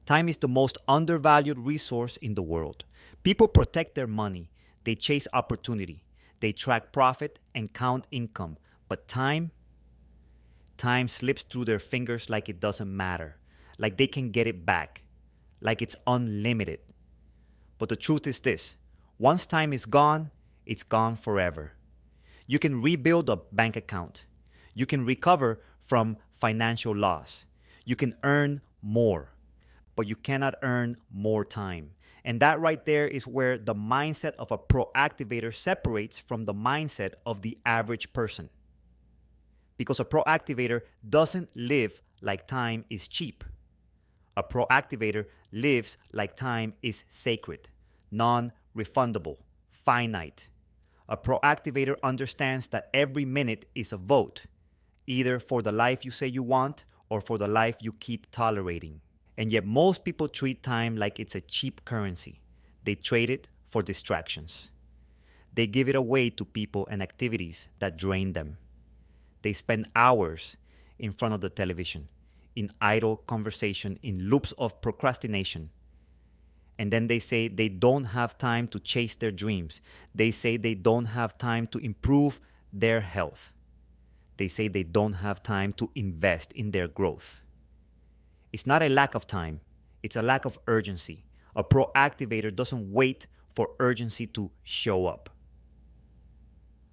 Time is the most undervalued resource in the world. People protect their money, they chase opportunity, they track profit and count income. But time slips through their fingers like it doesn't matter, like they can get it back, like it's unlimited. But the truth is this: once time is gone, it's gone forever. You can rebuild a bank account, you can recover from financial loss, you can earn more, but you cannot earn more time. And that right there is where the mindset of a proactivator separates from the mindset of the average person. Because a proactivator doesn't live like time is cheap. A proactivator lives like time is sacred, non refundable, finite. A proactivator understands that every minute is a vote, either for the life you say you want or for the life you keep tolerating. And yet, most people treat time like it's a cheap currency. They trade it for distractions. They give it away to people and activities that drain them. They spend hours in front of the television, in idle conversation, in loops of procrastination. And then they say they don't have time to chase their dreams. They say they don't have time to improve their health. They say they don't have time to invest in their growth. It's not a lack of time, it's a lack of urgency. A proactivator doesn't wait for urgency to show up.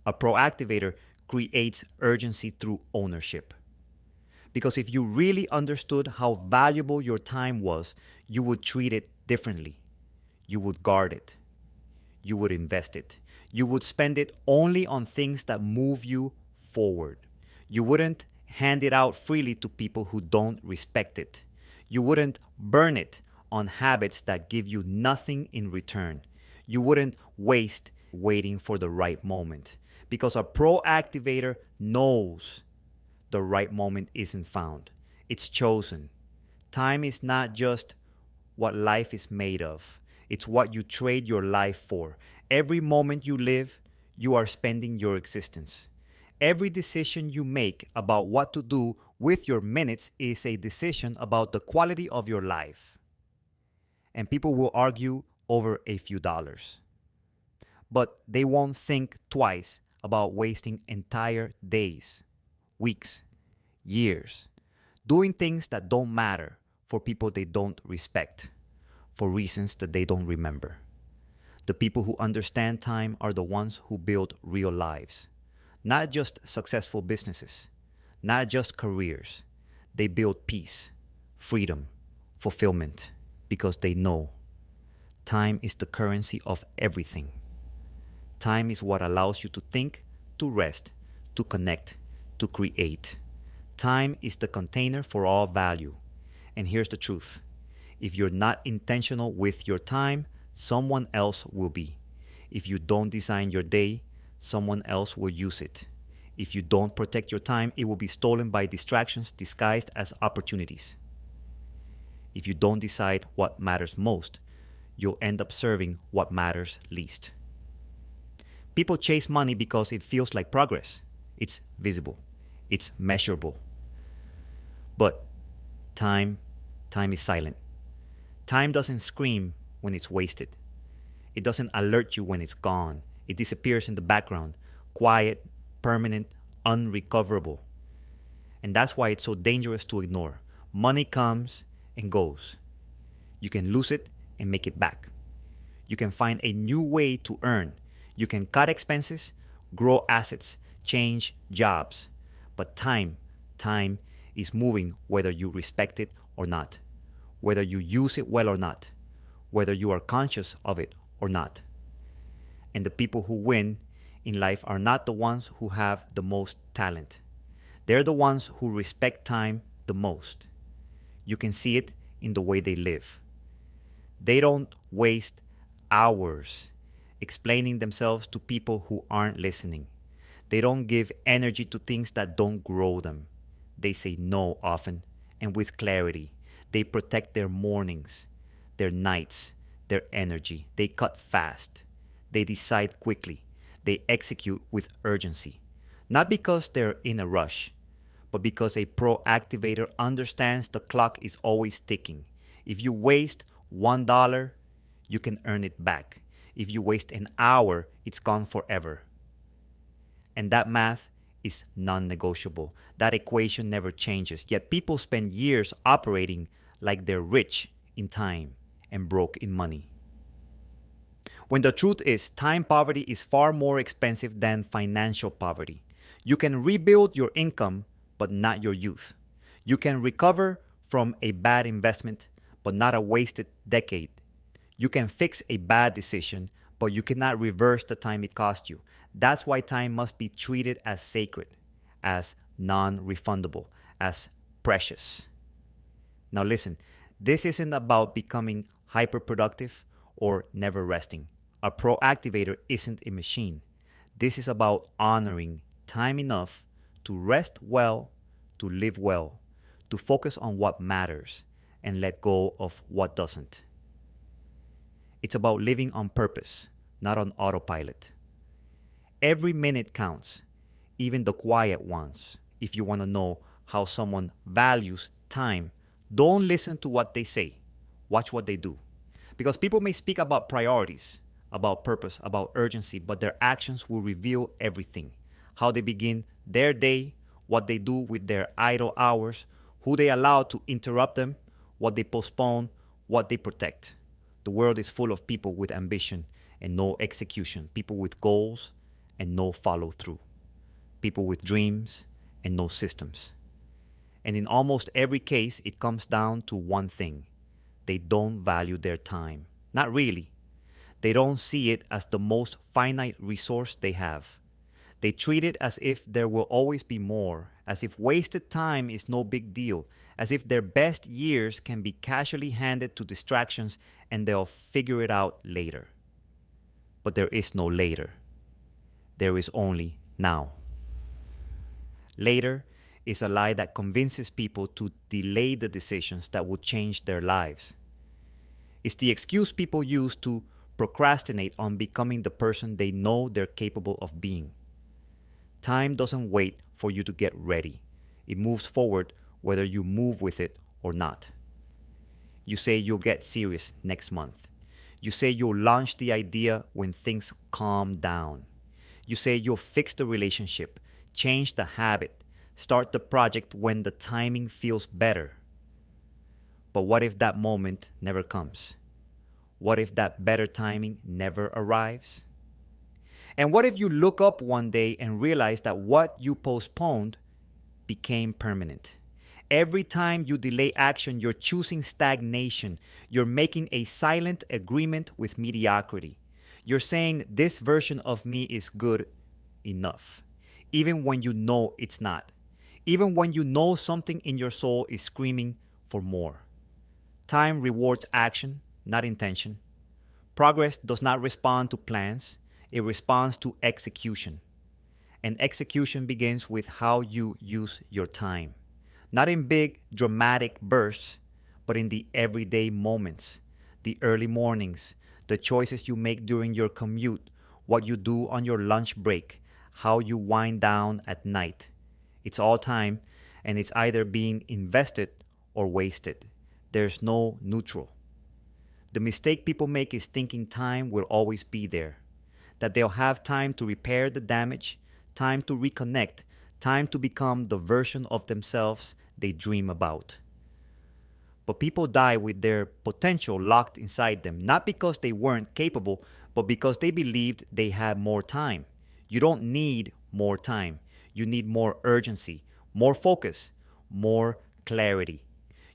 A proactivator creates urgency through ownership. Because if you really understood how valuable your time was, you would treat it differently. You would guard it. You would invest it. You would spend it only on things that move you forward. You wouldn't hand it out freely to people who don't respect it. You wouldn't burn it on habits that give you nothing in return. You wouldn't waste waiting for the right moment. Because a proactivator knows the right moment isn't found. It's chosen. Time is not just what life is made of. It's what you trade your life for. Every moment you live, you are spending your existence. Every decision you make about what to do with your minutes is a decision about the quality of your life. And people will argue over a few dollars. But they won't think twice about wasting entire days, weeks, years, doing things that don't matter for people they don't respect, for reasons that they don't remember. The people who understand time are the ones who build real lives. Not just successful businesses, not just careers. They build peace, freedom, fulfillment, because they know time is the currency of everything. Time is what allows you to think, to rest, to connect, to create. Time is the container for all value. And here's the truth: if you're not intentional with your time, someone else will be. If you don't design your day, someone else will use it. If you don't protect your time, it will be stolen by distractions disguised as opportunities. If you don't decide what matters most, you'll end up serving what matters least. People chase money because it feels like progress. It's visible. It's measurable. But time is silent. Time doesn't scream when it's wasted. It doesn't alert you when it's gone. It disappears in the background, quiet, permanent, unrecoverable. And that's why it's so dangerous to ignore. Money comes and goes. You can lose it and make it back. You can find a new way to earn. You can cut expenses, grow assets, change jobs. But time is moving whether you respect it or not, whether you use it well or not, whether you are conscious of it or not. And the people who win in life are not the ones who have the most talent. They're the ones who respect time the most. You can see it in the way they live. They don't waste hours explaining themselves to people who aren't listening. They don't give energy to things that don't grow them. They say no often and with clarity. They protect their mornings, their nights, their energy. They cut fast. They decide quickly. They execute with urgency. Not because they're in a rush, but because a proactivator understands the clock is always ticking. If you waste $1, you can earn it back. If you waste an hour, it's gone forever. And that math is non negotiable. That equation never changes. Yet people spend years operating like they're rich in time and broke in money. When the truth is, time poverty is far more expensive than financial poverty. You can rebuild your income, but not your youth. You can recover from a bad investment, but not a wasted decade. You can fix a bad decision, but you cannot reverse the time it cost you. That's why time must be treated as sacred, as non refundable, as precious. Now, listen, this isn't about becoming hyperproductive or never resting. A proactivator isn't a machine. This is about honoring time enough to rest well, to live well, to focus on what matters, and let go of what doesn't. It's about living on purpose, not on autopilot. Every minute counts, even the quiet ones. If you want to know how someone values time, don't listen to what they say. Watch what they do. Because people may speak about priorities, about purpose, about urgency, but their actions will reveal everything. How they begin their day, what they do with their idle hours, who they allow to interrupt them, what they postpone, what they protect. The world is full of people with ambition and no execution, people with goals and no follow through, people with dreams and no systems. And in almost every case, it comes down to one thing: they don't value their time. Not really. They don't see it as the most finite resource they have. They treat it as if there will always be more, as if wasted time is no big deal, as if their best years can be casually handed to distractions and they'll figure it out later. But there is no later. There is only now. Later is a lie that convinces people to delay the decisions that will change their lives. It's the excuse people use to procrastinate on becoming the person they know they're capable of being. Time doesn't wait for you to get ready. It moves forward whether you move with it or not. You say you'll get serious next month. You say you'll launch the idea when things calm down. You say you'll fix the relationship, change the habit, start the project when the timing feels better. But what if that moment never comes? What if that better timing never arrives? And what if you look up one day and realize that what you postponed became permanent? Every time you delay action, you're choosing stagnation. You're making a silent agreement with mediocrity. You're saying this version of me is good enough, even when you know it's not. Even when you know something in your soul is screaming for more. Time rewards action, not intention. Progress does not respond to plans, it responds to execution. And execution begins with how you use your time. Not in big, dramatic bursts, but in the everyday moments, the early mornings, the choices you make during your commute, what you do on your lunch break, how you wind down at night. It's all time, and it's either being invested or wasted. There's no neutral. The mistake people make is thinking time will always be there, that they'll have time to repair the damage, time to reconnect, time to become the version of themselves they dream about. But people die with their potential locked inside them, not because they weren't capable, but because they believed they had more time. You don't need more time. You need more urgency, more focus, more clarity.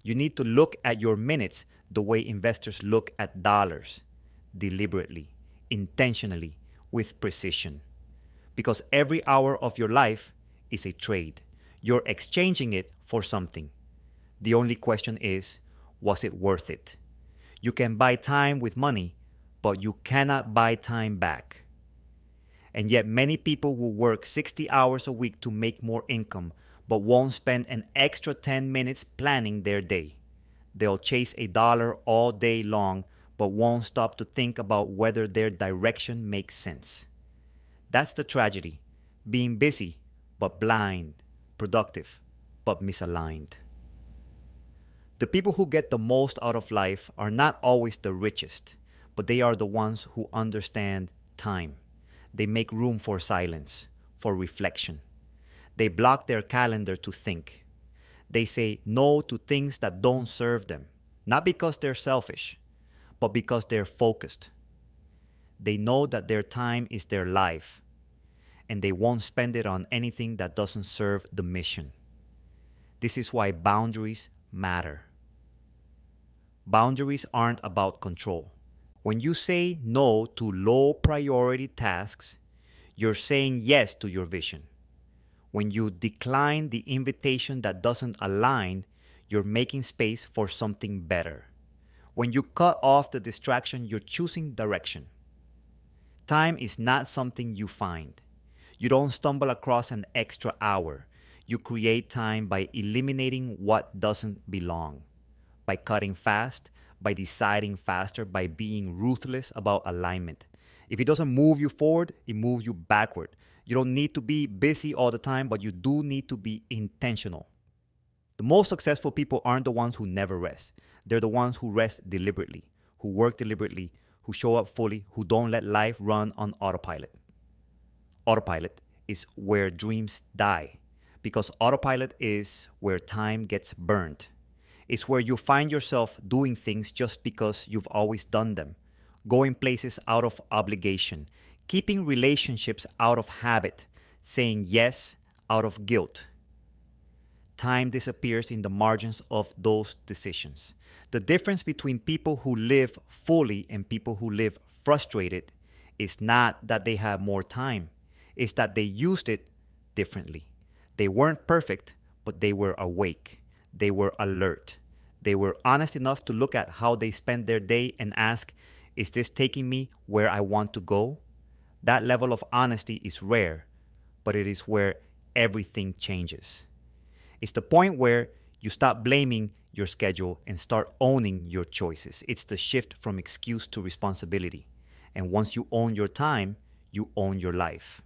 You need to look at your minutes the way investors look at dollars, deliberately, intentionally, with precision. Because every hour of your life is a trade. You're exchanging it for something. The only question is, was it worth it? You can buy time with money, but you cannot buy time back. And yet many people will work 60 hours a week to make more income, but won't spend an extra 10 minutes planning their day. They'll chase a dollar all day long, but won't stop to think about whether their direction makes sense. That's the tragedy. Being busy, but blind, productive, but misaligned. The people who get the most out of life are not always the richest, but they are the ones who understand time. They make room for silence, for reflection. They block their calendar to think. They say no to things that don't serve them, not because they're selfish, but because they're focused. They know that their time is their life, and they won't spend it on anything that doesn't serve the mission. This is why boundaries matter. Boundaries aren't about control. When you say no to low priority tasks, you're saying yes to your vision. When you decline the invitation that doesn't align, you're making space for something better. When you cut off the distraction, you're choosing direction. Time is not something you find. You don't stumble across an extra hour. You create time by eliminating what doesn't belong, by cutting fast, by deciding faster, by being ruthless about alignment. If it doesn't move you forward, it moves you backward. You don't need to be busy all the time, but you do need to be intentional. The most successful people aren't the ones who never rest. They're the ones who rest deliberately, who work deliberately, who show up fully, who don't let life run on autopilot. Autopilot is where dreams die, because autopilot is where time gets burned. It's where you find yourself doing things just because you've always done them, going places out of obligation, keeping relationships out of habit, saying yes out of guilt. Time disappears in the margins of those decisions. The difference between people who live fully and people who live frustrated is not that they have more time, it's that they used it differently. They weren't perfect, but they were awake. They were alert. They were honest enough to look at how they spent their day and ask, is this taking me where I want to go? That level of honesty is rare, but it is where everything changes. It's the point where you stop blaming your schedule and start owning your choices. It's the shift from excuse to responsibility. And once you own your time, you own your life.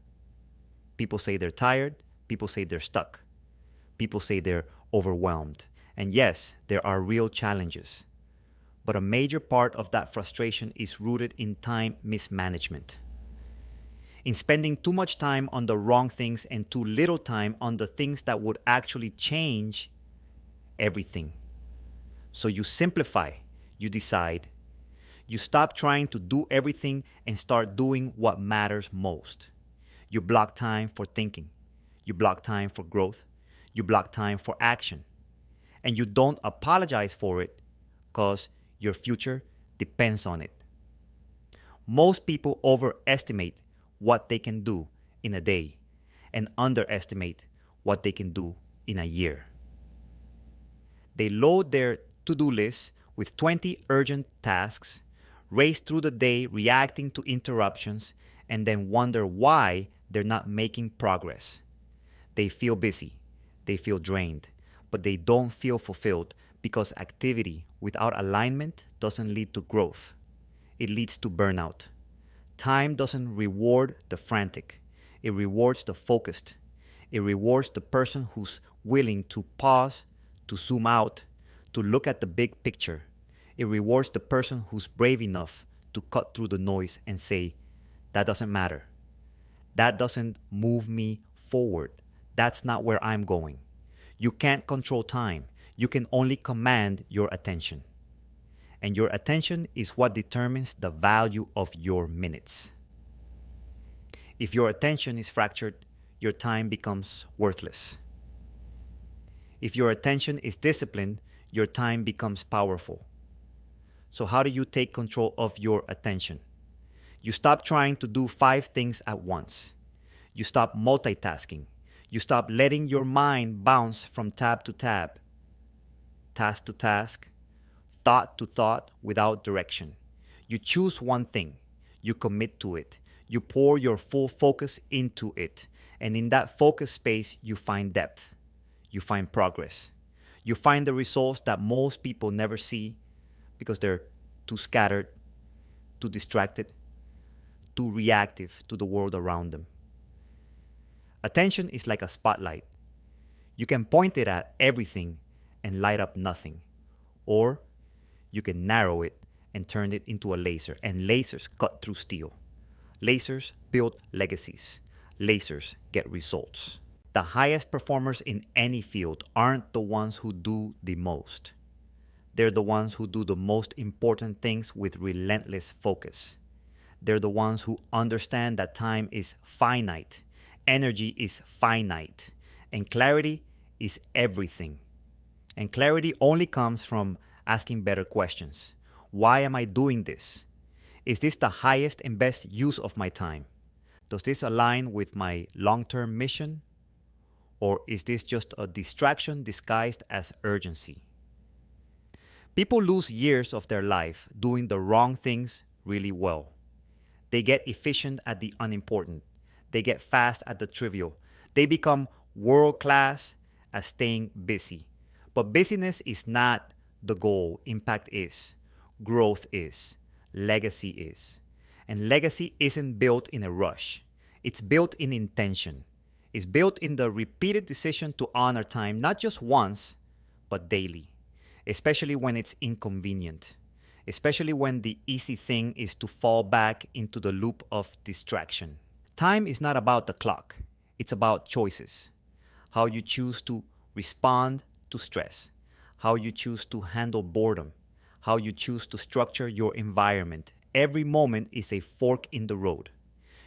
People say they're tired. People say they're stuck. People say they're overwhelmed. And yes, there are real challenges. But a major part of that frustration is rooted in time mismanagement. In spending too much time on the wrong things and too little time on the things that would actually change everything. So you simplify, you decide, you stop trying to do everything and start doing what matters most. You block time for thinking, you block time for growth, you block time for action. And you don't apologize for it because your future depends on it. Most people overestimate what they can do in a day and underestimate what they can do in a year. They load their to-do list with 20 urgent tasks, race through the day reacting to interruptions, and then wonder why they're not making progress. They feel busy, they feel drained, but they don't feel fulfilled because activity without alignment doesn't lead to growth. It leads to burnout. Time doesn't reward the frantic. It rewards the focused. It rewards the person who's willing to pause, to zoom out, to look at the big picture. It rewards the person who's brave enough to cut through the noise and say, that doesn't matter. That doesn't move me forward. That's not where I'm going. You can't control time. You can only command your attention. And your attention is what determines the value of your minutes. If your attention is fractured, your time becomes worthless. If your attention is disciplined, your time becomes powerful. So how do you take control of your attention? You stop trying to do 5 things at once. You stop multitasking. You stop letting your mind bounce from tab to tab, task to task, thought to thought without direction. You choose one thing. You commit to it. You pour your full focus into it. And in that focus space, you find depth. You find progress. You find the results that most people never see because they're too scattered, too distracted, too reactive to the world around them. Attention is like a spotlight. You can point it at everything and light up nothing. Or you can narrow it and turn it into a laser, and lasers cut through steel. Lasers build legacies. Lasers get results. The highest performers in any field aren't the ones who do the most. They're the ones who do the most important things with relentless focus. They're the ones who understand that time is finite, energy is finite, and clarity is everything. And clarity only comes from asking better questions. Why am I doing this? Is this the highest and best use of my time? Does this align with my long term mission? Or is this just a distraction disguised as urgency? People lose years of their life doing the wrong things really well. They get efficient at the unimportant. They get fast at the trivial. They become world class at staying busy. But busyness is not the goal. Impact is. Growth is. Legacy is. And legacy isn't built in a rush. It's built in intention. It's built in the repeated decision to honor time, not just once, but daily. Especially when it's inconvenient. Especially when the easy thing is to fall back into the loop of distraction. Time is not about the clock. It's about choices. How you choose to respond to stress. How you choose to handle boredom. How you choose to structure your environment. Every moment is a fork in the road.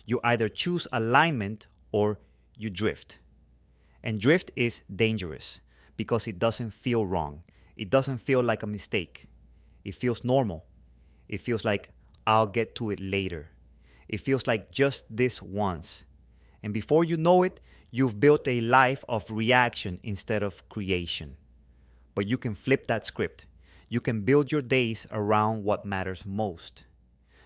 You either choose alignment or you drift. And drift is dangerous because it doesn't feel wrong. It doesn't feel like a mistake. It feels normal. It feels like I'll get to it later. It feels like just this once. And before you know it, you've built a life of reaction instead of creation. But you can flip that script. You can build your days around what matters most.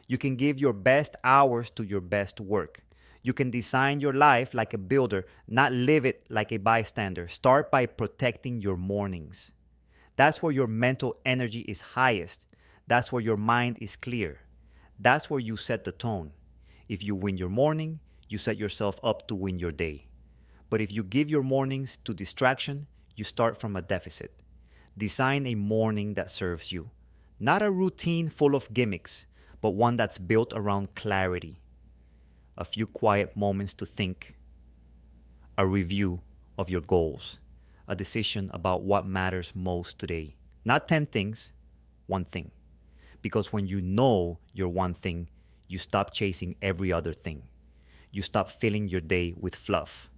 You can give your best hours to your best work. You can design your life like a builder, not live it like a bystander. Start by protecting your mornings. That's where your mental energy is highest. That's where your mind is clear. That's where you set the tone. If you win your morning, you set yourself up to win your day. But if you give your mornings to distraction, you start from a deficit. Design a morning that serves you. Not a routine full of gimmicks, but one that's built around clarity. A few quiet moments to think. A review of your goals. A decision about what matters most today. Not 10 things, one thing. Because when you know your one thing, you stop chasing every other thing. You stop filling your day with fluff.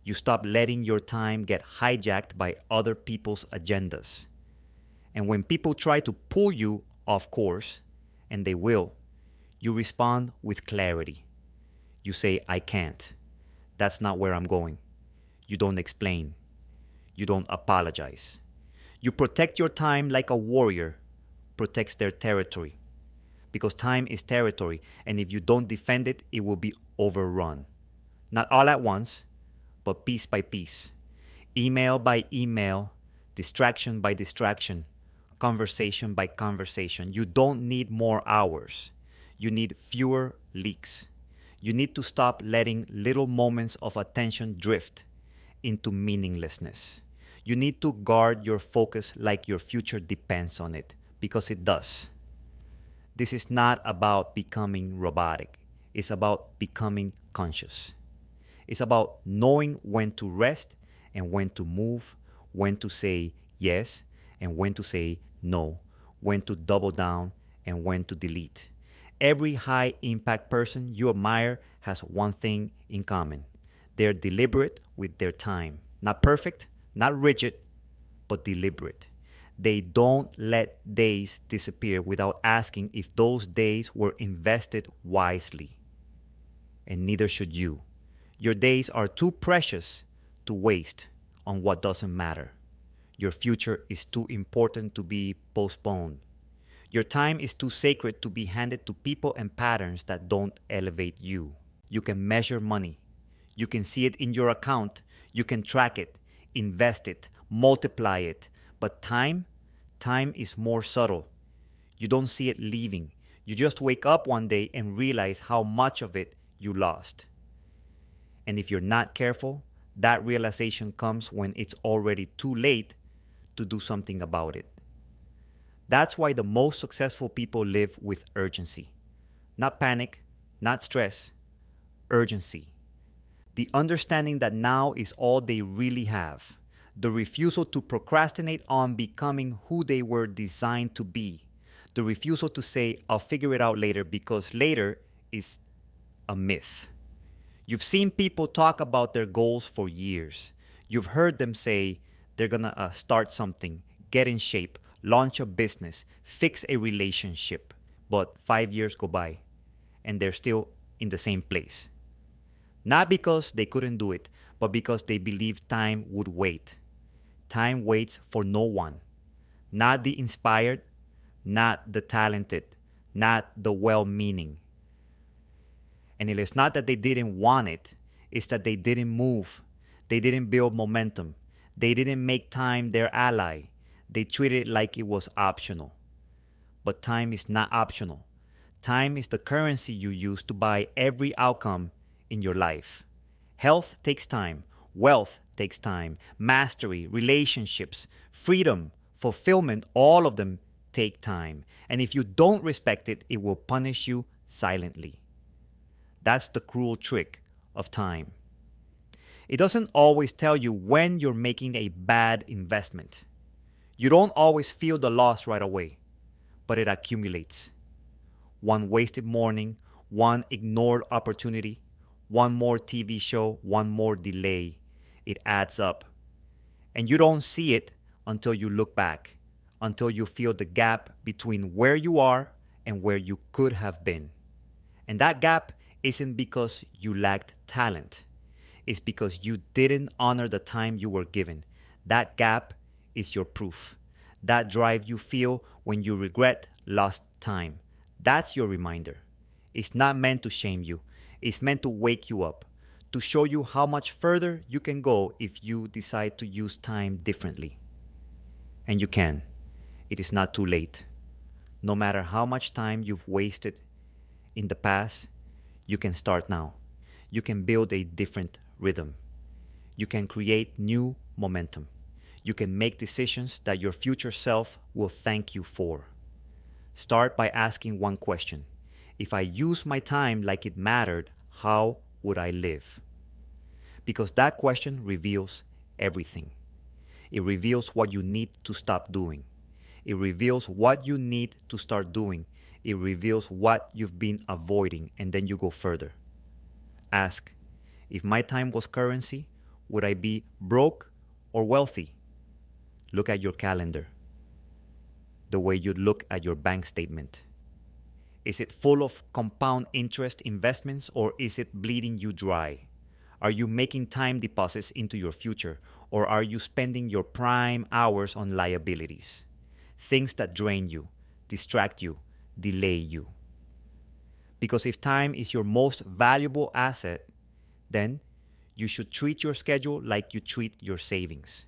You stop letting your time get hijacked by other people's agendas. And when people try to pull you off course, and they will, you respond with clarity. You say, I can't. That's not where I'm going. You don't explain. You don't apologize. You protect your time like a warrior protects their territory. Because time is territory, and if you don't defend it, it will be overrun. Not all at once, but piece by piece. Email by email, distraction by distraction, conversation by conversation. You don't need more hours. You need fewer leaks. You need to stop letting little moments of attention drift into meaninglessness. You need to guard your focus like your future depends on it, because it does. This is not about becoming robotic. It's about becoming conscious. It's about knowing when to rest and when to move, when to say yes and when to say no, when to double down and when to delete. Every high impact person you admire has one thing in common. They're deliberate with their time. Not perfect, not rigid, but deliberate. They don't let days disappear without asking if those days were invested wisely. And neither should you. Your days are too precious to waste on what doesn't matter. Your future is too important to be postponed. Your time is too sacred to be handed to people and patterns that don't elevate you. You can measure money. You can see it in your account. You can track it, invest it, multiply it. But time is more subtle. You don't see it leaving. You just wake up one day and realize how much of it you lost. And if you're not careful, that realization comes when it's already too late to do something about it. That's why the most successful people live with urgency. Not panic, not stress, urgency. The understanding that now is all they really have. The refusal to procrastinate on becoming who they were designed to be. The refusal to say, I'll figure it out later because later is a myth. You've seen people talk about their goals for years. You've heard them say they're gonna start something, get in shape, launch a business, fix a relationship. But 5 years go by and they're still in the same place. Not because they couldn't do it, but because they believed time would wait. Time waits for no one. Not the inspired, not the talented, not the well meaning. And it is not that they didn't want it, it's that they didn't move. They didn't build momentum. They didn't make time their ally. They treated it like it was optional. But time is not optional. Time is the currency you use to buy every outcome in your life. Health takes time. Wealth takes time. Mastery, relationships, freedom, fulfillment, all of them take time. And if you don't respect it, it will punish you silently. That's the cruel trick of time. It doesn't always tell you when you're making a bad investment. You don't always feel the loss right away, but it accumulates. One wasted morning, one ignored opportunity, one more TV show, one more delay. It adds up. And you don't see it until you look back, until you feel the gap between where you are and where you could have been. And that gap isn't because you lacked talent. It's because you didn't honor the time you were given. That gap is your proof. That drive you feel when you regret lost time. That's your reminder. It's not meant to shame you. It's meant to wake you up, to show you how much further you can go if you decide to use time differently. And you can. It is not too late. No matter how much time you've wasted in the past, you can start now. You can build a different rhythm. You can create new momentum. You can make decisions that your future self will thank you for. Start by asking one question. If I use my time like it mattered, how would I live? Because that question reveals everything. It reveals what you need to stop doing. It reveals what you need to start doing. It reveals what you've been avoiding, and then you go further. Ask, if my time was currency, would I be broke or wealthy? Look at your calendar, the way you look at your bank statement. Is it full of compound interest investments or is it bleeding you dry? Are you making time deposits into your future or are you spending your prime hours on liabilities? Things that drain you, distract you, delay you. Because if time is your most valuable asset, then you should treat your schedule like you treat your savings.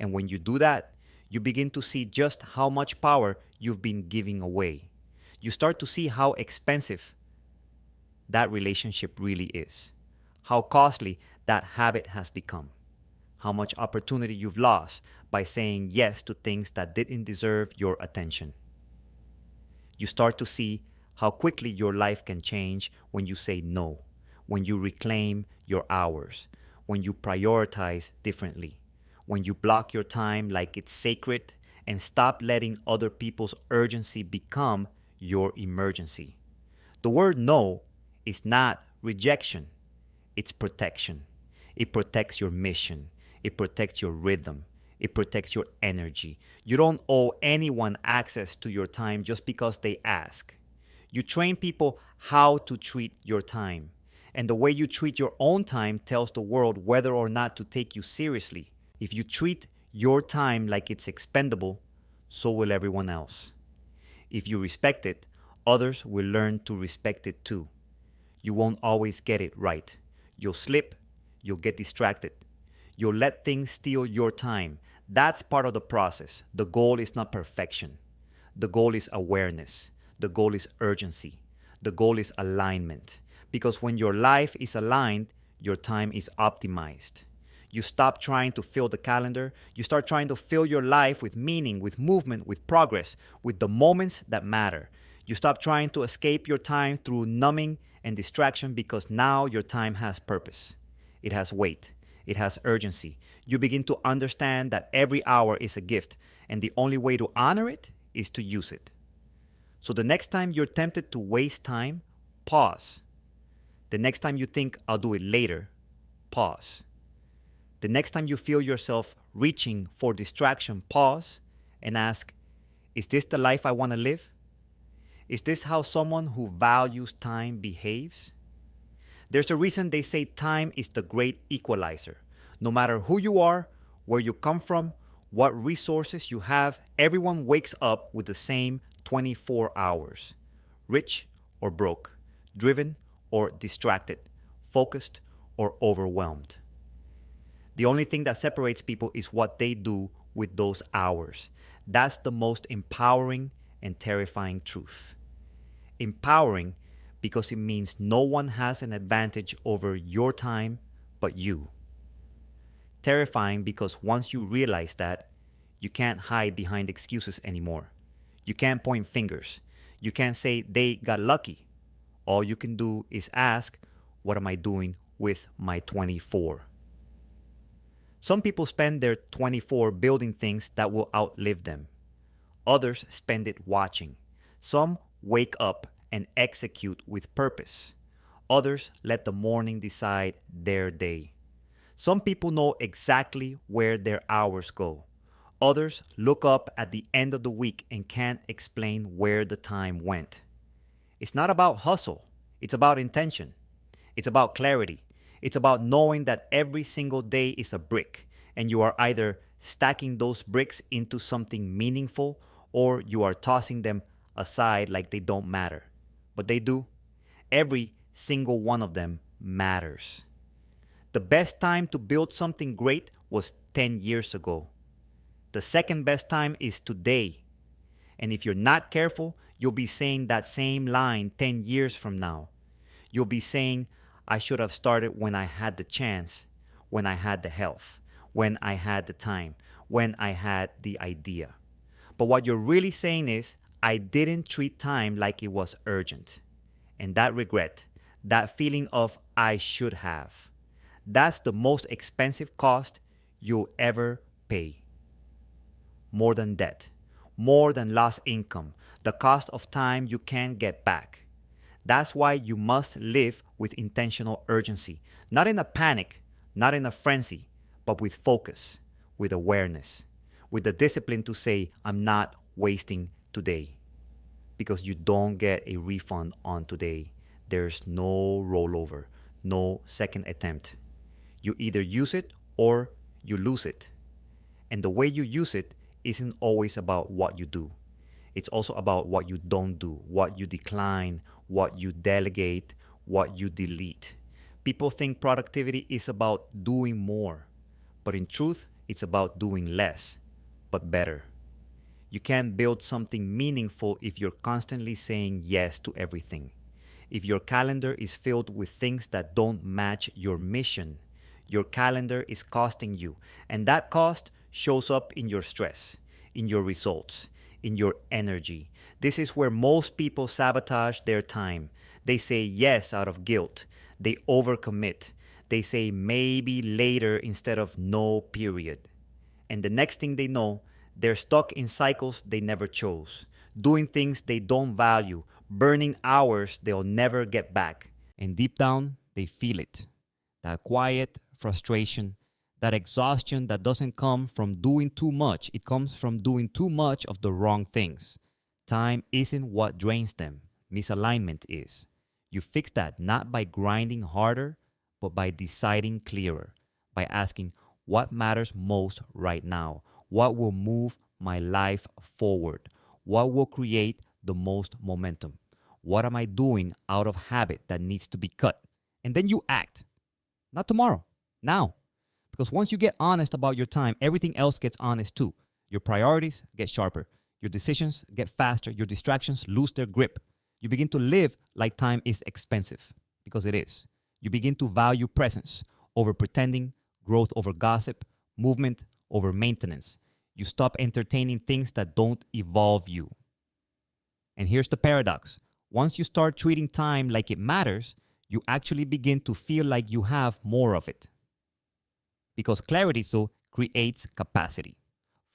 And when you do that, you begin to see just how much power you've been giving away. You start to see how expensive that relationship really is, how costly that habit has become, how much opportunity you've lost by saying yes to things that didn't deserve your attention. You start to see how quickly your life can change when you say no, when you reclaim your hours, when you prioritize differently, when you block your time like it's sacred and stop letting other people's urgency become your emergency. The word no is not rejection, it's protection. It protects your mission, it protects your rhythm, it protects your energy. You don't owe anyone access to your time just because they ask. You train people how to treat your time. And the way you treat your own time tells the world whether or not to take you seriously. If you treat your time like it's expendable, so will everyone else. If you respect it, others will learn to respect it too. You won't always get it right. You'll slip, you'll get distracted. You'll let things steal your time. That's part of the process. The goal is not perfection. The goal is awareness. The goal is urgency. The goal is alignment. Because when your life is aligned, your time is optimized. You stop trying to fill the calendar. You start trying to fill your life with meaning, with movement, with progress, with the moments that matter. You stop trying to escape your time through numbing and distraction because now your time has purpose. It has weight. It has urgency. You begin to understand that every hour is a gift, and the only way to honor it is to use it. So the next time you're tempted to waste time, pause. The next time you think, I'll do it later, pause. The next time you feel yourself reaching for distraction, pause and ask, is this the life I want to live? Is this how someone who values time behaves? There's a reason they say time is the great equalizer. No matter who you are, where you come from, what resources you have, everyone wakes up with the same 24 hours. Rich or broke, driven or distracted, focused or overwhelmed. The only thing that separates people is what they do with those hours. That's the most empowering and terrifying truth. Empowering because it means no one has an advantage over your time but you. Terrifying because once you realize that, you can't hide behind excuses anymore. You can't point fingers. You can't say they got lucky. All you can do is ask, what am I doing with my 24? Some people spend their 24 building things that will outlive them. Others spend it watching. Some wake up and execute with purpose. Others let the morning decide their day. Some people know exactly where their hours go. Others look up at the end of the week and can't explain where the time went. It's not about hustle. It's about intention. It's about clarity. It's about knowing that every single day is a brick, and you are either stacking those bricks into something meaningful or you are tossing them aside like they don't matter. But they do. Every single one of them matters. The best time to build something great was 10 years ago. The second best time is today. And if you're not careful, you'll be saying that same line 10 years from now. You'll be saying, I should have started when I had the chance, when I had the health, when I had the time, when I had the idea. But what you're really saying is, I didn't treat time like it was urgent. And that regret, that feeling of I should have, that's the most expensive cost you'll ever pay. More than debt, more than lost income, the cost of time you can't get back. That's why you must live with intentional urgency, not in a panic, not in a frenzy, but with focus, with awareness, with the discipline to say, I'm not wasting today. Because you don't get a refund on today. There's no rollover, no second attempt. You either use it or you lose it. And the way you use it isn't always about what you do. It's also about what you don't do, what you decline, what you delegate, what you delete. People think productivity is about doing more, but in truth, it's about doing less, but better. You can't build something meaningful if you're constantly saying yes to everything. If your calendar is filled with things that don't match your mission, your calendar is costing you, and that cost shows up in your stress, in your results, in your energy. This is where most people sabotage their time. They say yes out of guilt. They overcommit. They say maybe later instead of no, period. And the next thing they know, they're stuck in cycles they never chose, doing things they don't value, burning hours they'll never get back. And deep down, they feel it. That quiet frustration, that exhaustion that doesn't come from doing too much. It comes from doing too much of the wrong things. Time isn't what drains them. Misalignment is. You fix that not by grinding harder, but by deciding clearer, by asking what matters most right now, what will move my life forward, what will create the most momentum, what am I doing out of habit that needs to be cut, and then you act. Not tomorrow, now. Because once you get honest about your time, everything else gets honest too. Your priorities get sharper. Your decisions get faster. Your distractions lose their grip. You begin to live like time is expensive, because it is. You begin to value presence over pretending growth over gossip, movement over maintenance. You stop entertaining things that don't evolve you. And here's the paradox. Once you start treating time like it matters, you actually begin to feel like you have more of it. Because clarity so creates capacity.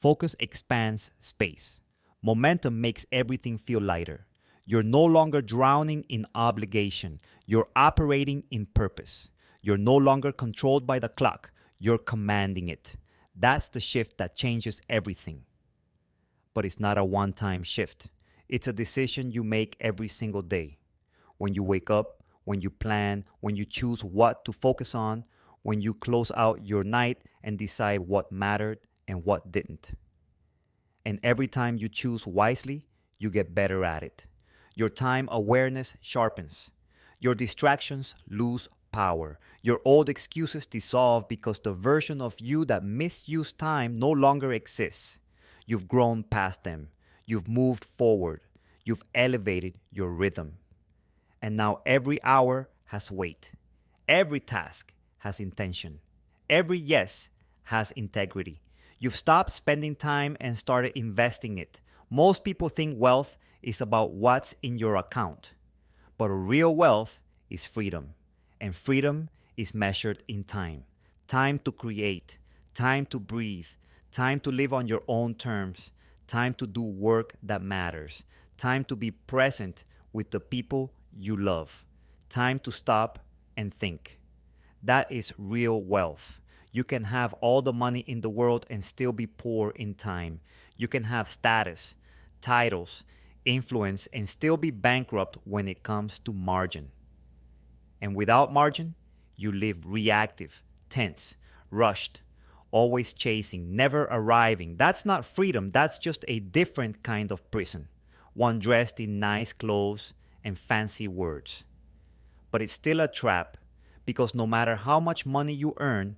Focus expands space. Momentum makes everything feel lighter. You're no longer drowning in obligation. You're operating in purpose. You're no longer controlled by the clock. You're commanding it. That's the shift that changes everything. But it's not a one-time shift. It's a decision you make every single day. When you wake up, when you plan, when you choose what to focus on, when you close out your night and decide what mattered and what didn't. And every time you choose wisely, you get better at it. Your time awareness sharpens. Your distractions lose power. Your old excuses dissolve because the version of you that misused time no longer exists. You've grown past them. You've moved forward. You've elevated your rhythm. And now every hour has weight. Every task has intention. Every yes has integrity. You've stopped spending time and started investing it. Most people think wealth is about what's in your account. But real wealth is freedom. And freedom is measured in time. Time to create, time to breathe, time to live on your own terms, time to do work that matters, time to be present with the people you love, time to stop and think. That is real wealth. You can have all the money in the world and still be poor in time. You can have status, titles, influence, and still be bankrupt when it comes to margin. And without margin, you live reactive, tense, rushed, always chasing, never arriving. That's not freedom. That's just a different kind of prison, one dressed in nice clothes and fancy words. But it's still a trap because no matter how much money you earn,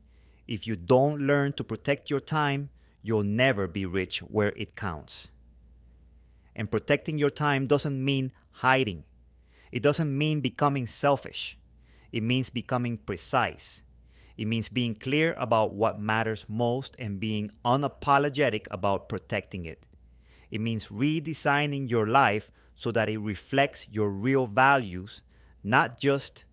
if you don't learn to protect your time, you'll never be rich where it counts. And protecting your time doesn't mean hiding. It doesn't mean becoming selfish. It means becoming precise. It means being clear about what matters most and being unapologetic about protecting it. It means redesigning your life so that it reflects your real values, not just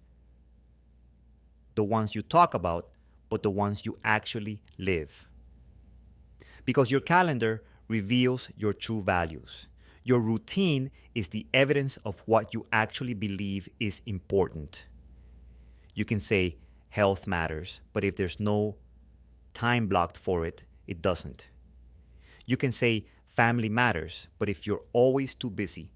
the ones you talk about, but the ones you actually live. Because your calendar reveals your true values. Your routine is the evidence of what you actually believe is important. You can say health matters, but if there's no time blocked for it, it doesn't. You can say family matters, but if you're always too busy,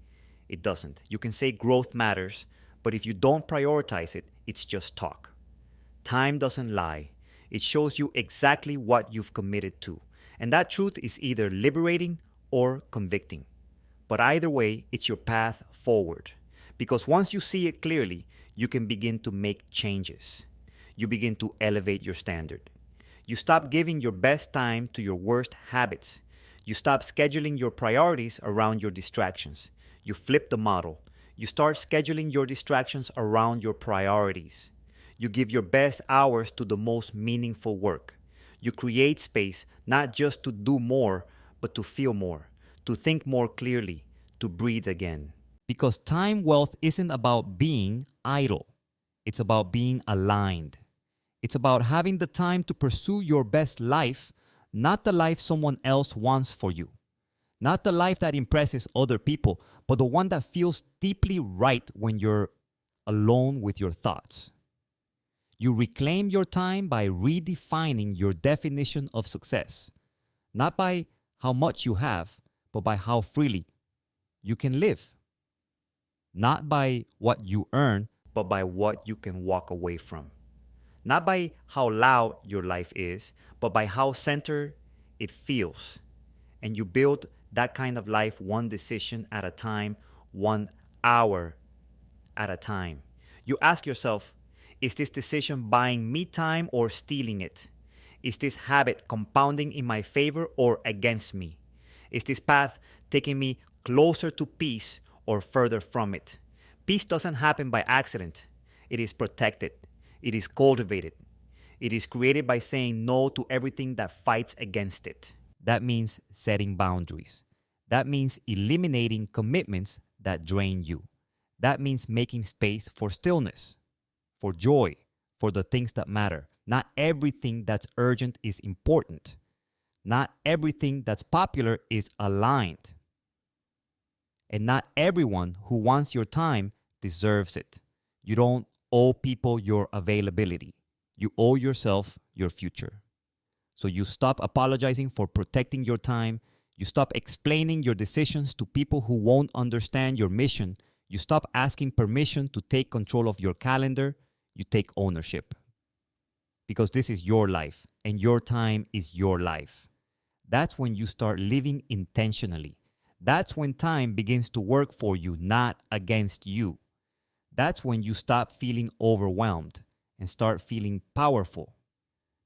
it doesn't. You can say growth matters, but if you don't prioritize it, it's just talk. Time doesn't lie. It shows you exactly what you've committed to. And that truth is either liberating or convicting. But either way, it's your path forward. Because once you see it clearly, you can begin to make changes. You begin to elevate your standard. You stop giving your best time to your worst habits. You stop scheduling your priorities around your distractions. You flip the model. You start scheduling your distractions around your priorities. You give your best hours to the most meaningful work. You create space not just to do more, but to feel more, to think more clearly, to breathe again. Because time wealth isn't about being idle. It's about being aligned. It's about having the time to pursue your best life, not the life someone else wants for you. Not the life that impresses other people, but the one that feels deeply right when you're alone with your thoughts. You reclaim your time by redefining your definition of success, not by how much you have, but by how freely you can live. Not by what you earn, but by what you can walk away from. Not by how loud your life is, but by how centered it feels. And you build that kind of life one decision at a time, 1 hour at a time. You ask yourself, is this decision buying me time or stealing it? Is this habit compounding in my favor or against me? Is this path taking me closer to peace or further from it? Peace doesn't happen by accident. It is protected. It is cultivated. It is created by saying no to everything that fights against it. That means setting boundaries. That means eliminating commitments that drain you. That means making space for stillness, for joy, for the things that matter. Not everything that's urgent is important. Not everything that's popular is aligned. And not everyone who wants your time deserves it. You don't owe people your availability. You owe yourself your future. So you stop apologizing for protecting your time. You stop explaining your decisions to people who won't understand your mission. You stop asking permission to take control of your calendar. You take ownership. Because this is your life and your time is your life. That's when you start living intentionally. That's when time begins to work for you, not against you. That's when you stop feeling overwhelmed and start feeling powerful.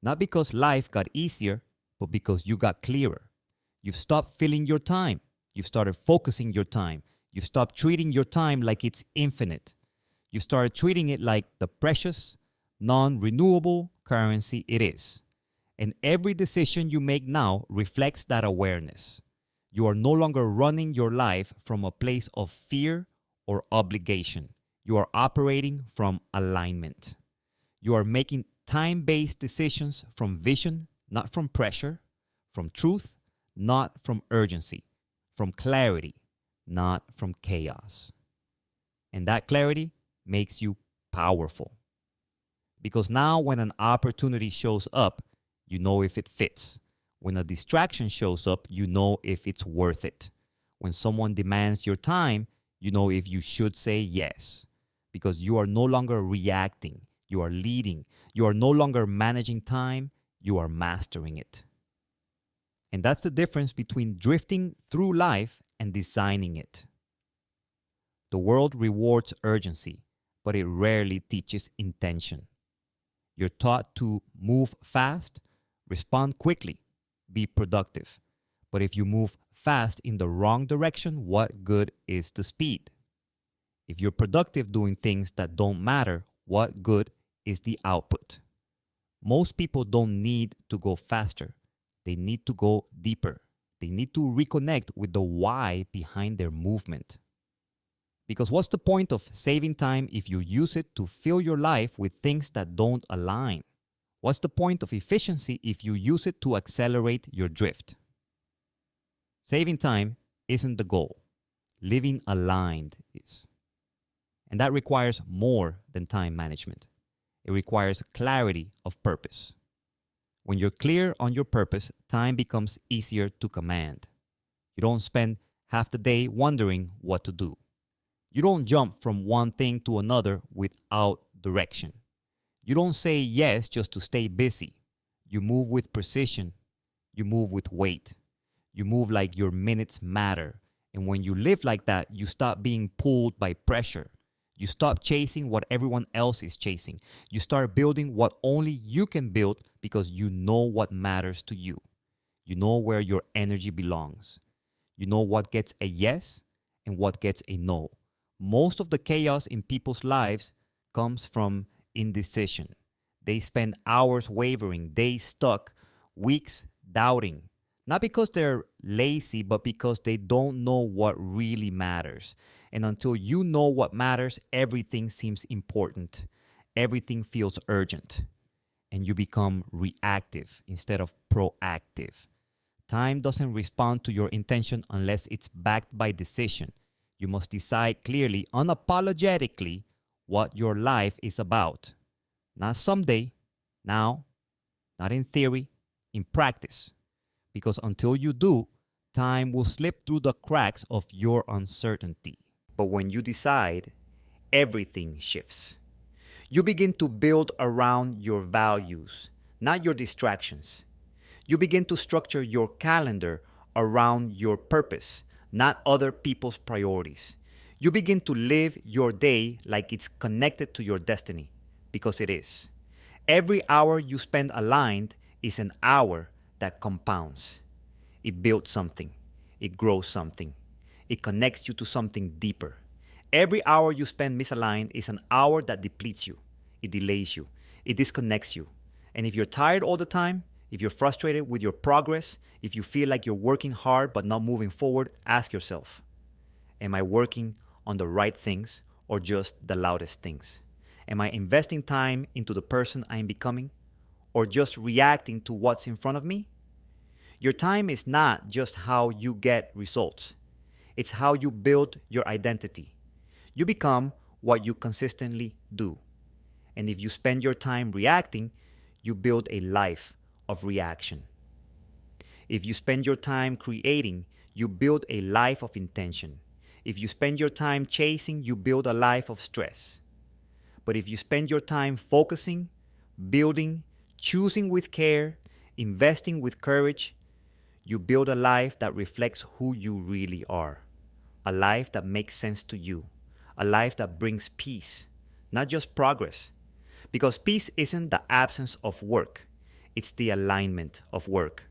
Not because life got easier, but because you got clearer. You've stopped filling your time. You've started focusing your time. You've stopped treating your time like it's infinite. You started treating it like the precious, non-renewable currency it is. And every decision you make now reflects that awareness. You are no longer running your life from a place of fear or obligation. You are operating from alignment. You are making time-based decisions from vision, not from pressure, from truth, not from urgency, from clarity, not from chaos. And that clarity makes you powerful. Because now when an opportunity shows up, you know if it fits. When a distraction shows up, you know if it's worth it. When someone demands your time, you know if you should say yes. Because you are no longer reacting. You are leading. You are no longer managing time. You are mastering it. And that's the difference between drifting through life and designing it. The world rewards urgency, but it rarely teaches intention. You're taught to move fast, respond quickly, be productive. But if you move fast in the wrong direction, what good is the speed? If you're productive doing things that don't matter, what good is the output? Most people don't need to go faster. They need to go deeper. They need to reconnect with the why behind their movement. Because what's the point of saving time if you use it to fill your life with things that don't align? What's the point of efficiency if you use it to accelerate your drift? Saving time isn't the goal. Living aligned is. And that requires more than time management. It requires clarity of purpose. When you're clear on your purpose, time becomes easier to command. You don't spend half the day wondering what to do. You don't jump from one thing to another without direction. You don't say yes just to stay busy. You move with precision. You move with weight. You move like your minutes matter. And when you live like that, you stop being pulled by pressure. You stop chasing what everyone else is chasing. You start building what only you can build because you know what matters to you. You know where your energy belongs. You know what gets a yes and what gets a no. Most of the chaos in people's lives comes from indecision. They spend hours wavering, days stuck, weeks doubting. Not because they're lazy, but because they don't know what really matters. And until you know what matters, everything seems important. Everything feels urgent. And you become reactive instead of proactive. Time doesn't respond to your intention unless it's backed by decision. You must decide clearly, unapologetically, what your life is about. Not someday, now, not in theory, in practice. Because until you do, time will slip through the cracks of your uncertainty. But when you decide, everything shifts. You begin to build around your values, not your distractions. You begin to structure your calendar around your purpose, not other people's priorities. You begin to live your day like it's connected to your destiny, because it is. Every hour you spend aligned is an hour that compounds. It builds something. It grows something. It connects you to something deeper. Every hour you spend misaligned is an hour that depletes you. It delays you. It disconnects you. And if you're tired all the time, if you're frustrated with your progress, if you feel like you're working hard but not moving forward, ask yourself, am I working on the right things or just the loudest things? Am I investing time into the person I am becoming or just reacting to what's in front of me? Your time is not just how you get results, it's how you build your identity. You become what you consistently do. And if you spend your time reacting, you build a life of reaction. If you spend your time creating, you build a life of intention. If you spend your time chasing, you build a life of stress. But if you spend your time focusing, building, choosing with care, investing with courage, you build a life that reflects who you really are. A life that makes sense to you. A life that brings peace, not just progress. Because peace isn't the absence of work, it's the alignment of work.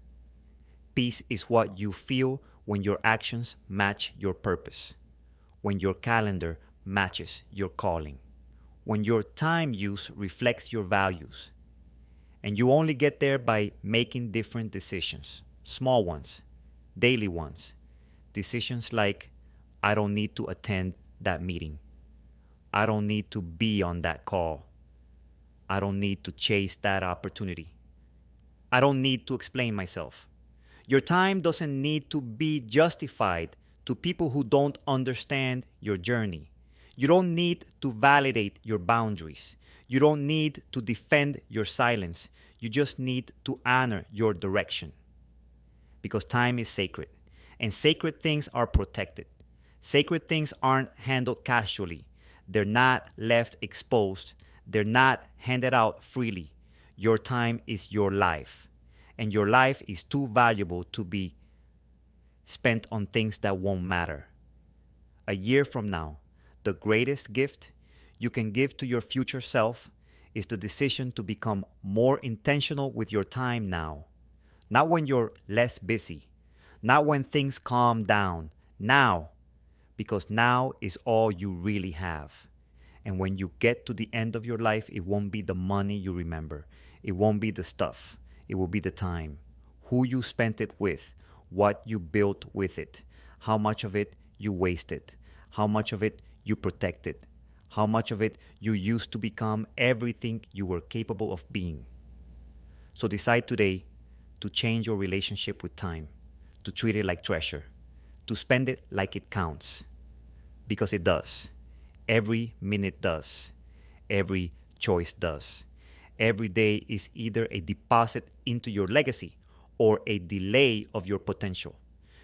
Peace is what you feel when your actions match your purpose, when your calendar matches your calling, when your time use reflects your values. And you only get there by making different decisions, small ones, daily ones. Decisions like, I don't need to attend that meeting. I don't need to be on that call. I don't need to chase that opportunity. I don't need to explain myself. Your time doesn't need to be justified to people who don't understand your journey. You don't need to validate your boundaries. You don't need to defend your silence. You just need to honor your direction. Because time is sacred, and sacred things are protected. Sacred things aren't handled casually. They're not left exposed. They're not handed out freely. Your time is your life, and your life is too valuable to be spent on things that won't matter. A year from now, the greatest gift you can give to your future self is the decision to become more intentional with your time now. Not when you're less busy, not when things calm down, now, because now is all you really have. And when you get to the end of your life, it won't be the money you remember. It won't be the stuff. It will be the time. Who you spent it with, what you built with it, how much of it you wasted, how much of it you protected, how much of it you used to become everything you were capable of being. So decide today to change your relationship with time, to treat it like treasure, to spend it like it counts. Because it does. Every minute does. Every choice does. Every day is either a deposit into your legacy or a delay of your potential.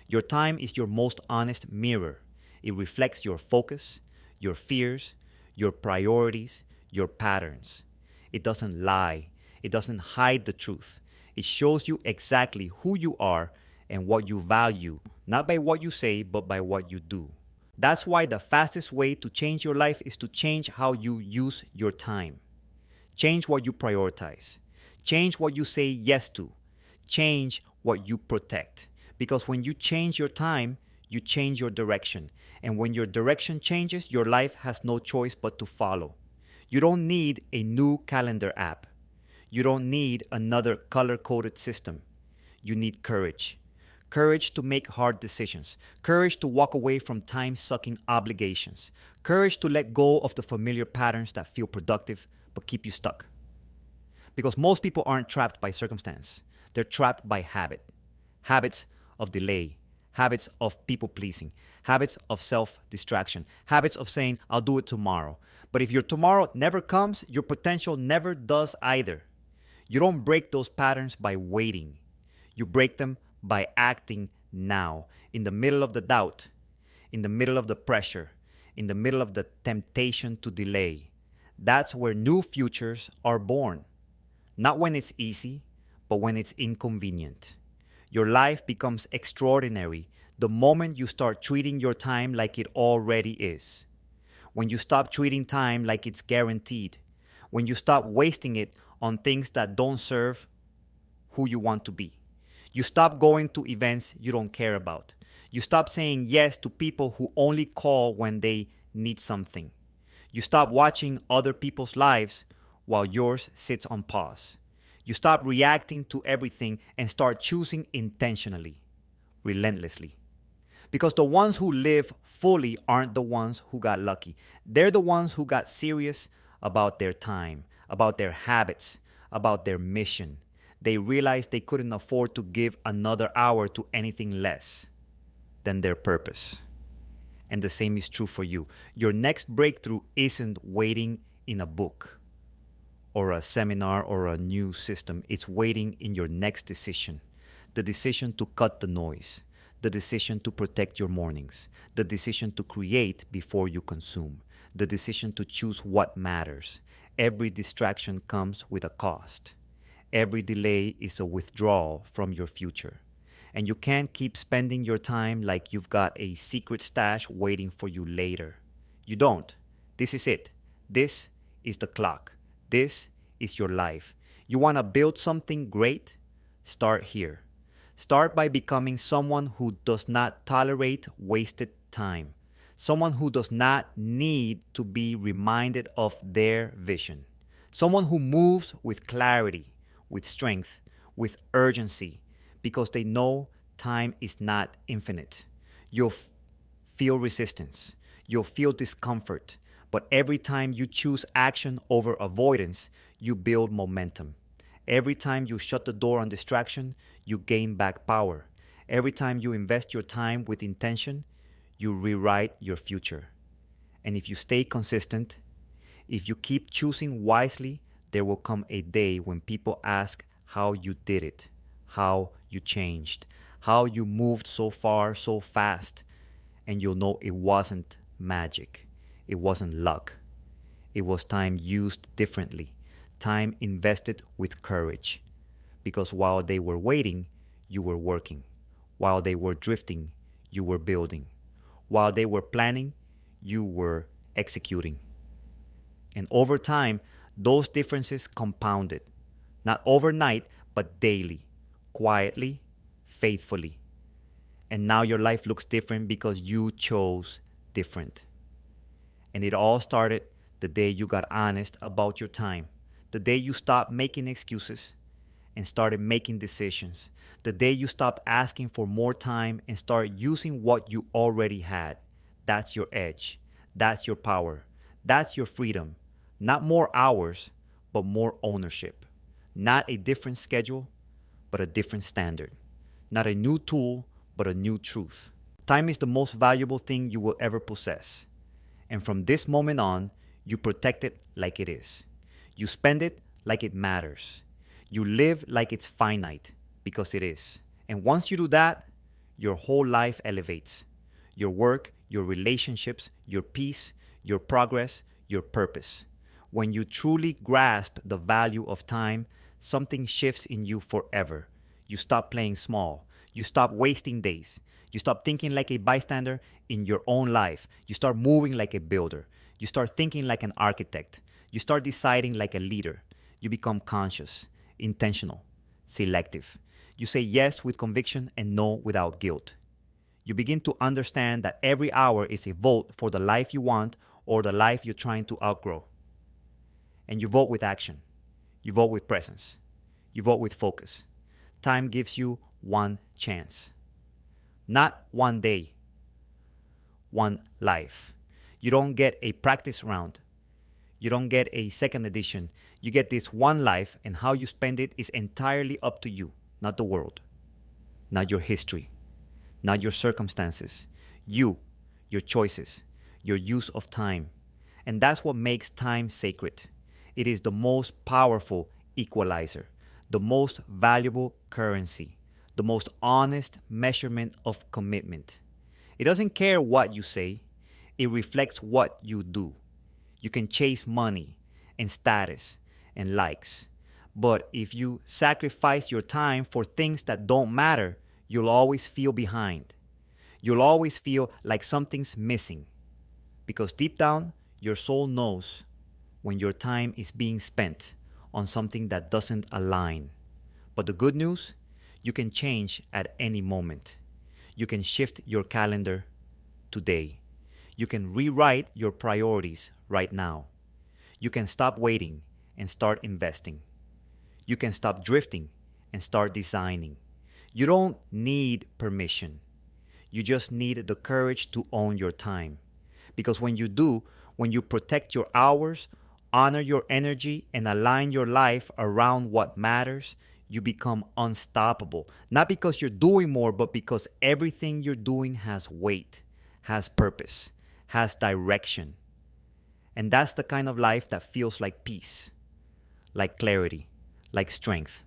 Your time is your most honest mirror. It reflects your focus, your fears, your priorities, your patterns. It doesn't lie. It doesn't hide the truth. It shows you exactly who you are and what you value, not by what you say, but by what you do. That's why the fastest way to change your life is to change how you use your time. Change what you prioritize. Change what you say yes to. Change what you protect. Because when you change your time, you change your direction. And when your direction changes, your life has no choice but to follow. You don't need a new calendar app. You don't need another color-coded system. You need courage. Courage to make hard decisions. Courage to walk away from time-sucking obligations. Courage to let go of the familiar patterns that feel productive but keep you stuck. Because most people aren't trapped by circumstance. They're trapped by habit. Habits of delay. Habits of people-pleasing. Habits of self-distraction. Habits of saying, I'll do it tomorrow. But if your tomorrow never comes, your potential never does either. You don't break those patterns by waiting. You break them by acting now, in the middle of the doubt, in the middle of the pressure, in the middle of the temptation to delay. That's where new futures are born. Not when it's easy, but when it's inconvenient. Your life becomes extraordinary the moment you start treating your time like it already is. When you stop treating time like it's guaranteed. When you stop wasting it on things that don't serve who you want to be. You stop going to events you don't care about. You stop saying yes to people who only call when they need something. You stop watching other people's lives while yours sits on pause. You stop reacting to everything and start choosing intentionally, relentlessly. Because the ones who live fully aren't the ones who got lucky. They're the ones who got serious about their time, about their habits, about their mission. They realized they couldn't afford to give another hour to anything less than their purpose. And the same is true for you. Your next breakthrough isn't waiting in a book or a seminar or a new system. It's waiting in your next decision. The decision to cut the noise, the decision to protect your mornings, the decision to create before you consume, the decision to choose what matters. Every distraction comes with a cost. Every delay is a withdrawal from your future. And you can't keep spending your time like you've got a secret stash waiting for you later. You don't. This is it. This is the clock. This is your life. You want to build something great? Start here. Start by becoming someone who does not tolerate wasted time, someone who does not need to be reminded of their vision, someone who moves with clarity, with strength, with urgency, because they know time is not infinite. You'll feel resistance, you'll feel discomfort, but every time you choose action over avoidance, you build momentum. Every time you shut the door on distraction, you gain back power. Every time you invest your time with intention, you rewrite your future. And if you stay consistent, if you keep choosing wisely, there will come a day when people ask how you did it, how you changed, how you moved so far so fast. And you'll know it wasn't magic. It wasn't luck. It was time used differently, time invested with courage. Because while they were waiting, you were working. While they were drifting, you were building. While they were planning, you were executing. And over time, those differences compounded. Not overnight, but daily, quietly, faithfully. And now your life looks different because you chose different. And it all started the day you got honest about your time, the day you stopped making excuses and started making decisions, the day you stopped asking for more time and started using what you already had. That's your edge. That's your power. That's your freedom. Not more hours, but more ownership. Not a different schedule, but a different standard. Not a new tool, but a new truth. Time is the most valuable thing you will ever possess. And from this moment on, you protect it like it is. You spend it like it matters. You live like it's finite because it is. And once you do that, your whole life elevates. Your work, your relationships, your peace, your progress, your purpose. When you truly grasp the value of time, something shifts in you forever. You stop playing small. You stop wasting days. You stop thinking like a bystander in your own life. You start moving like a builder. You start thinking like an architect. You start deciding like a leader. You become conscious, intentional, selective. You say yes with conviction and no without guilt. You begin to understand that every hour is a vote for the life you want or the life you're trying to outgrow. And you vote with action. You vote with presence. You vote with focus. Time gives you one chance. Not one day, one life. You don't get a practice round. You don't get a second edition. You get this one life, and how you spend it is entirely up to you, not the world, not your history, not your circumstances. You, your choices, your use of time. And that's what makes time sacred. It is the most powerful equalizer, the most valuable currency, the most honest measurement of commitment. It doesn't care what you say, it reflects what you do. You can chase money and status and likes, but if you sacrifice your time for things that don't matter, you'll always feel behind. You'll always feel like something's missing, because deep down, your soul knows when your time is being spent on something that doesn't align. But the good news, you can change at any moment. You can shift your calendar today. You can rewrite your priorities right now. You can stop waiting and start investing. You can stop drifting and start designing. You don't need permission. You just need the courage to own your time. Because when you do, when you protect your hours, honor your energy, and align your life around what matters, you become unstoppable. Not because you're doing more, but because everything you're doing has weight, has purpose, has direction. And that's the kind of life that feels like peace, like clarity, like strength.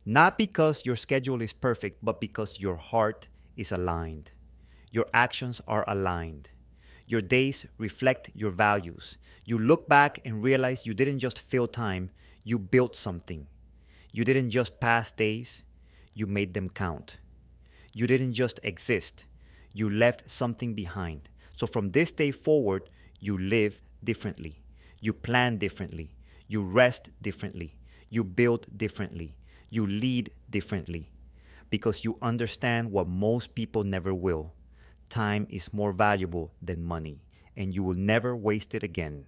Not because your schedule is perfect, but because your heart is aligned. Your actions are aligned. Your days reflect your values. You look back and realize you didn't just fill time, you built something. You didn't just pass days, you made them count. You didn't just exist, you left something behind. So from this day forward, you live differently. You plan differently. You rest differently. You build differently. You lead differently. Because you understand what most people never will. Time is more valuable than money, and you will never waste it again.